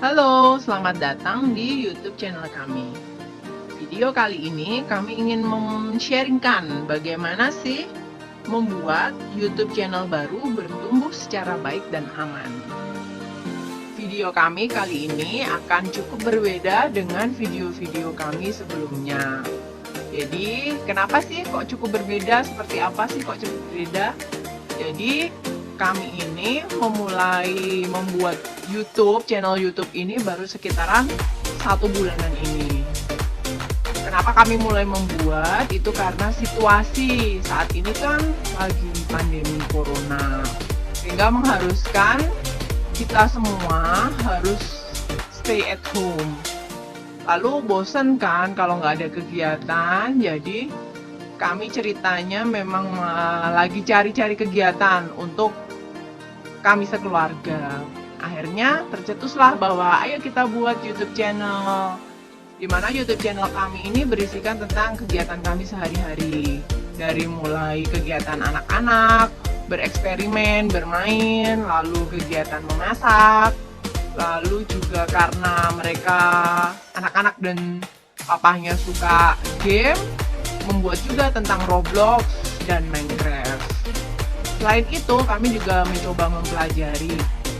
Halo, selamat datang di YouTube channel kami. Video kali ini kami ingin men-sharingkan bagaimana sih membuat YouTube channel baru bertumbuh secara baik dan aman. Video kami kali ini akan cukup berbeda dengan video-video kami sebelumnya. Jadi, kenapa sih kok cukup berbeda? Seperti apa sih kok cukup berbeda? Jadi, kami ini memulai membuat channel YouTube ini baru sekitaran 1 bulanan ini. Kenapa kami mulai membuat? Itu karena situasi saat ini kan lagi pandemi corona, sehingga mengharuskan kita semua harus stay at home. Lalu bosen kan kalau nggak ada kegiatan, jadi kami ceritanya memang lagi cari-cari kegiatan untuk kami sekeluarga. Akhirnya tercetuslah bahwa ayo kita buat YouTube channel, di mana YouTube channel kami ini berisikan tentang kegiatan kami sehari-hari, dari mulai kegiatan anak-anak, bereksperimen, bermain, lalu kegiatan memasak, lalu juga karena mereka anak-anak dan papahnya suka game, membuat juga tentang Roblox dan Minecraft. Selain itu, kami juga mencoba mempelajari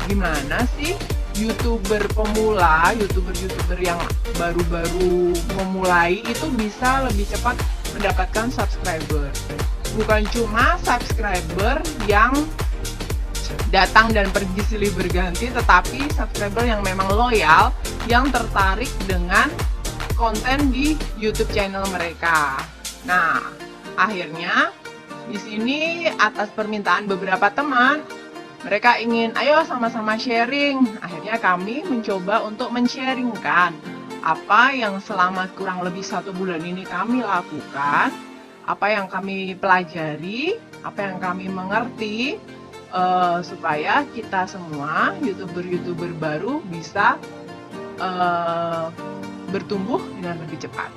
gimana sih YouTuber pemula, YouTuber yang baru-baru memulai itu bisa lebih cepat mendapatkan subscriber. Bukan cuma subscriber yang datang dan pergi silih berganti, tetapi subscriber yang memang loyal, yang tertarik dengan konten di YouTube channel mereka. Nah, akhirnya di sini atas permintaan beberapa teman, mereka ingin ayo sama-sama sharing. Akhirnya kami mencoba untuk men-sharingkan apa yang selama kurang lebih 1 bulan ini kami lakukan, apa yang kami pelajari, apa yang kami mengerti, supaya kita semua YouTuber baru bisa bertumbuh dengan lebih cepat.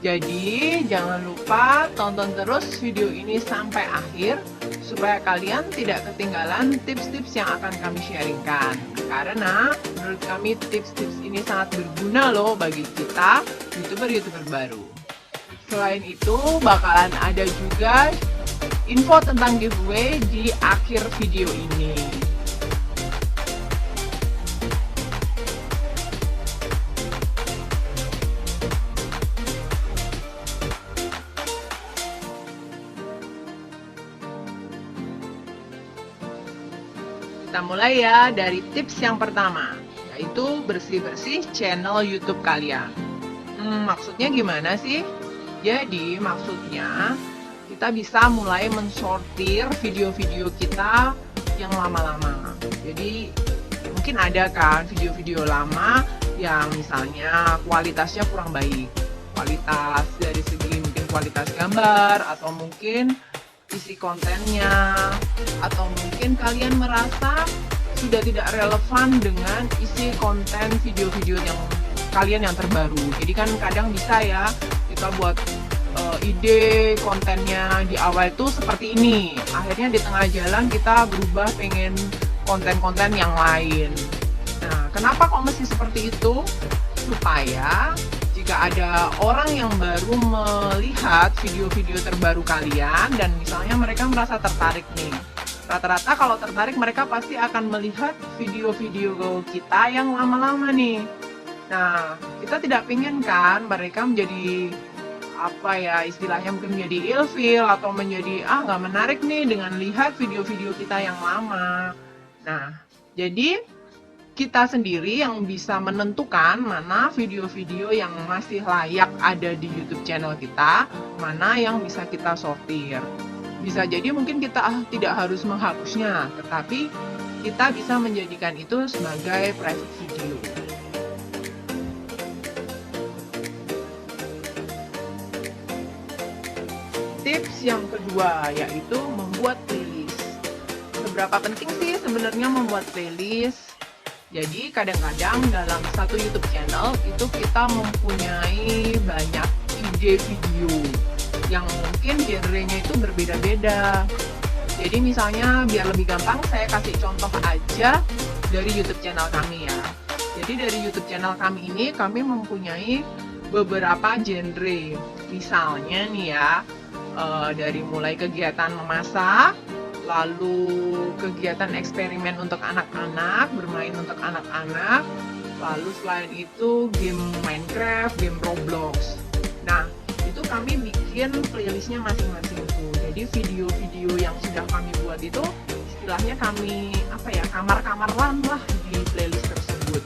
Jadi, jangan lupa tonton terus video ini sampai akhir supaya kalian tidak ketinggalan tips-tips yang akan kami sharingkan. Karena menurut kami tips-tips ini sangat berguna loh bagi kita YouTuber baru. Selain itu, bakalan ada juga info tentang giveaway di akhir video ini. Kita mulai ya dari tips yang pertama, yaitu bersih-bersih channel YouTube kalian. Maksudnya gimana sih? Jadi maksudnya kita bisa mulai mensortir video-video kita yang lama-lama. Jadi mungkin ada kan video-video lama yang misalnya kualitasnya kurang baik. Kualitas dari segi mungkin kualitas gambar, atau mungkin isi kontennya, atau mungkin kalian merasa sudah tidak relevan dengan isi konten video-video yang kalian yang terbaru. Jadi kan kadang bisa ya kita buat ide kontennya di awal itu seperti ini, akhirnya di tengah jalan kita berubah pengen konten-konten yang lain. Nah, kenapa kok mesti seperti itu? Supaya jika ada orang yang baru melihat video-video terbaru kalian dan misalnya mereka merasa tertarik nih, rata-rata kalau tertarik mereka pasti akan melihat video-video kita yang lama-lama nih. Nah, kita tidak ingin kan mereka menjadi istilahnya mungkin menjadi ilfil atau menjadi nggak menarik nih dengan lihat video-video kita yang lama. Nah, jadi kita sendiri yang bisa menentukan mana video-video yang masih layak ada di YouTube channel kita, mana yang bisa kita sortir. Bisa jadi mungkin kita tidak harus menghapusnya, tetapi kita bisa menjadikan itu sebagai private video. Tips yang kedua yaitu membuat playlist. Seberapa penting sih sebenarnya membuat playlist? Jadi kadang-kadang dalam satu YouTube channel itu kita mempunyai banyak ide video yang mungkin genrenya itu berbeda-beda. Jadi misalnya biar lebih gampang saya kasih contoh aja dari YouTube channel kami ya. Jadi dari YouTube channel kami ini kami mempunyai beberapa genre. Misalnya nih ya, dari mulai kegiatan memasak, lalu kegiatan eksperimen untuk anak-anak, bermain untuk anak-anak, lalu selain itu game Minecraft, game Roblox. Nah, itu kami bikin playlistnya masing-masing tuh. Jadi video-video yang sudah kami buat itu istilahnya kami kamar-kamaran lah di playlist tersebut.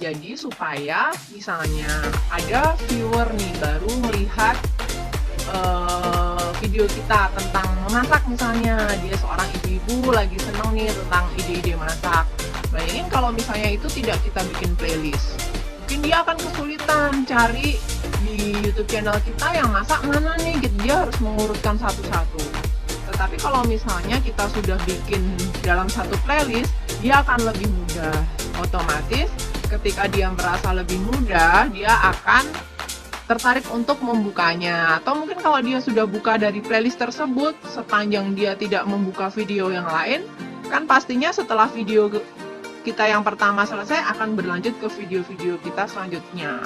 Jadi supaya misalnya ada viewer nih baru melihat video kita tentang memasak, misalnya dia seorang ibu-ibu lagi seneng nih tentang ide-ide masak. Bayangin kalau misalnya itu tidak kita bikin playlist, mungkin dia akan kesulitan cari di YouTube channel kita yang masak mana nih, gitu. Dia harus mengurutkan satu-satu. Tetapi kalau misalnya kita sudah bikin dalam satu playlist, dia akan lebih mudah. Otomatis ketika dia merasa lebih mudah, dia akan tertarik untuk membukanya. Atau mungkin kalau dia sudah buka dari playlist tersebut, sepanjang dia tidak membuka video yang lain, kan pastinya setelah video kita yang pertama selesai akan berlanjut ke video-video kita selanjutnya.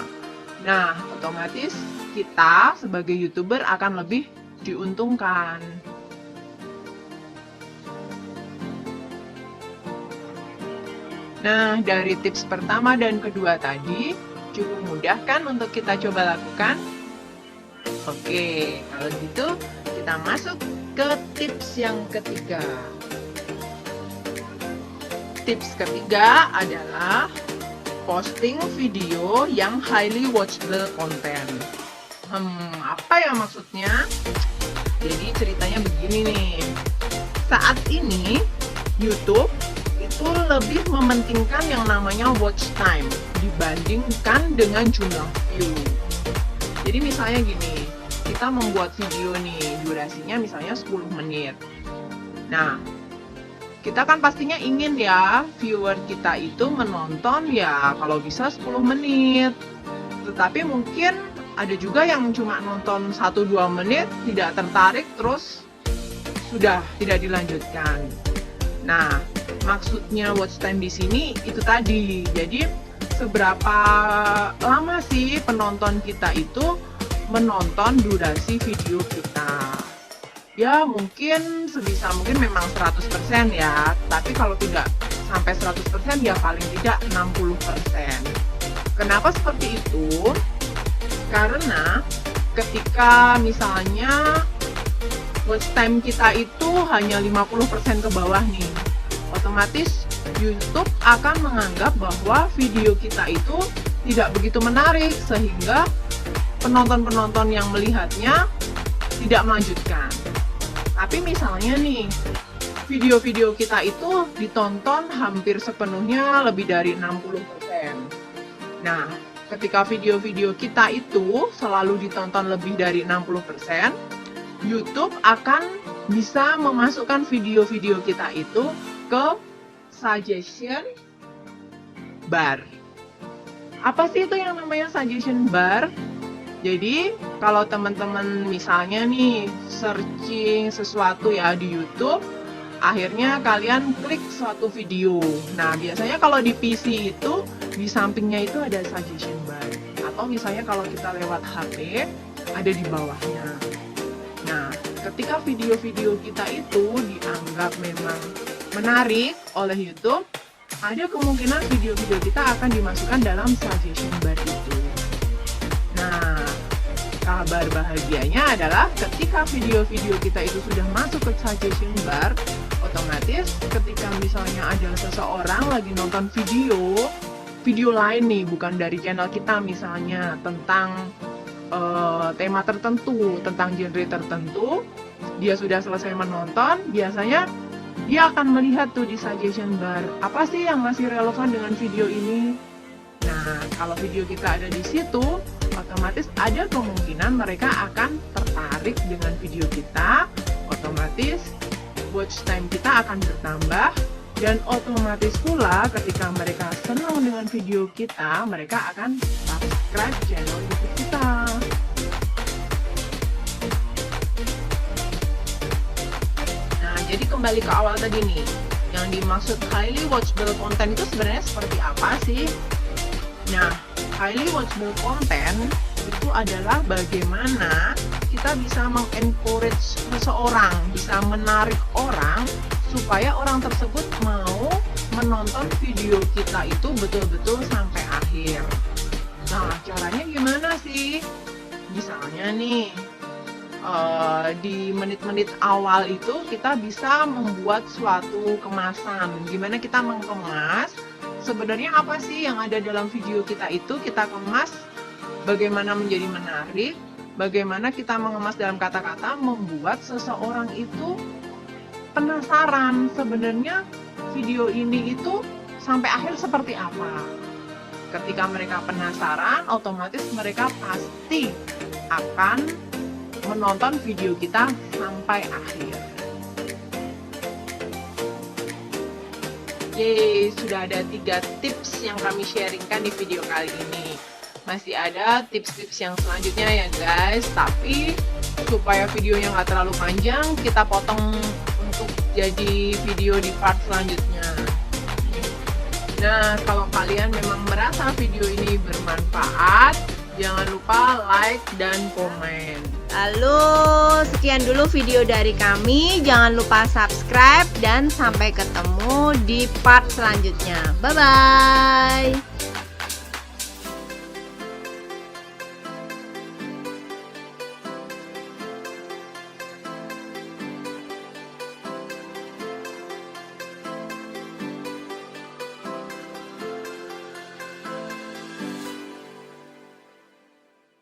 Nah, otomatis kita sebagai YouTuber akan lebih diuntungkan. Nah, dari tips pertama dan kedua tadi, cukup mudah kan untuk kita coba lakukan? Oke, kalau gitu kita masuk ke tips yang ketiga. Tips ketiga adalah posting video yang highly watchable content. Apa ya maksudnya? Jadi ceritanya begini nih. Saat ini YouTube itu lebih mementingkan yang namanya watch time dibandingkan dengan jumlah view. Jadi misalnya gini, kita membuat video nih, durasinya misalnya 10 menit. Nah, kita kan pastinya ingin ya viewer kita itu menonton ya kalau bisa 10 menit. Tetapi mungkin ada juga yang cuma nonton 1-2 menit, tidak tertarik, terus sudah tidak dilanjutkan. Nah, maksudnya watch time di sini itu tadi. Jadi seberapa lama sih penonton kita itu menonton durasi video kita? Ya mungkin sebisa mungkin memang 100% ya, tapi kalau tidak sampai 100% ya paling tidak 60%. Kenapa seperti itu? Karena ketika misalnya watch time kita itu hanya 50% ke bawah nih, otomatis YouTube akan menganggap bahwa video kita itu tidak begitu menarik, sehingga penonton-penonton yang melihatnya tidak melanjutkan. Tapi misalnya nih, video-video kita itu ditonton hampir sepenuhnya lebih dari 60%. Nah, ketika video-video kita itu selalu ditonton lebih dari 60%, YouTube akan bisa memasukkan video-video kita itu ke suggestion bar. Apa sih itu yang namanya suggestion bar? Jadi, kalau teman-teman misalnya nih searching sesuatu ya di YouTube, akhirnya kalian klik suatu video. Nah, biasanya kalau di PC itu di sampingnya itu ada suggestion bar. Atau misalnya kalau kita lewat HP, ada di bawahnya. Nah, ketika video-video kita itu dianggap memang menarik oleh YouTube, ada kemungkinan video-video kita akan dimasukkan dalam suggestion bar itu. Nah, kabar bahagianya adalah ketika video-video kita itu sudah masuk ke suggestion bar, otomatis ketika misalnya ada seseorang lagi nonton video lain nih, bukan dari channel kita, misalnya tentang tema tertentu, tentang genre tertentu, dia sudah selesai menonton, biasanya dia akan melihat tuh di suggestion bar, apa sih yang masih relevan dengan video ini. Nah, kalau video kita ada di situ, otomatis ada kemungkinan mereka akan tertarik dengan video kita, otomatis watch time kita akan bertambah, dan otomatis pula ketika mereka senang dengan video kita, mereka akan subscribe channel YouTube kita. Jadi kembali ke awal tadi nih, yang dimaksud highly watchable content itu sebenarnya seperti apa sih? Nah, highly watchable content itu adalah bagaimana kita bisa mengencourage seseorang, bisa menarik orang supaya orang tersebut mau menonton video kita itu betul-betul sampai akhir. Nah, caranya gimana sih? Misalnya nih, di menit-menit awal itu kita bisa membuat suatu kemasan. Gimana kita mengemas? Sebenarnya apa sih yang ada dalam video kita itu kita kemas? Bagaimana menjadi menarik? Bagaimana kita mengemas dalam kata-kata membuat seseorang itu penasaran sebenarnya video ini itu sampai akhir seperti apa. Ketika mereka penasaran, otomatis mereka pasti akan menonton video kita sampai akhir. Yeay, sudah ada 3 tips yang kami sharingkan di video kali ini. Masih ada tips-tips yang selanjutnya ya guys, tapi supaya videonya nggak terlalu panjang, kita potong untuk jadi video di part selanjutnya. Nah, kalau kalian memang merasa video ini bermanfaat, jangan lupa like dan komen. Lalu sekian dulu video dari kami. Jangan lupa subscribe dan sampai ketemu di part selanjutnya. Bye bye.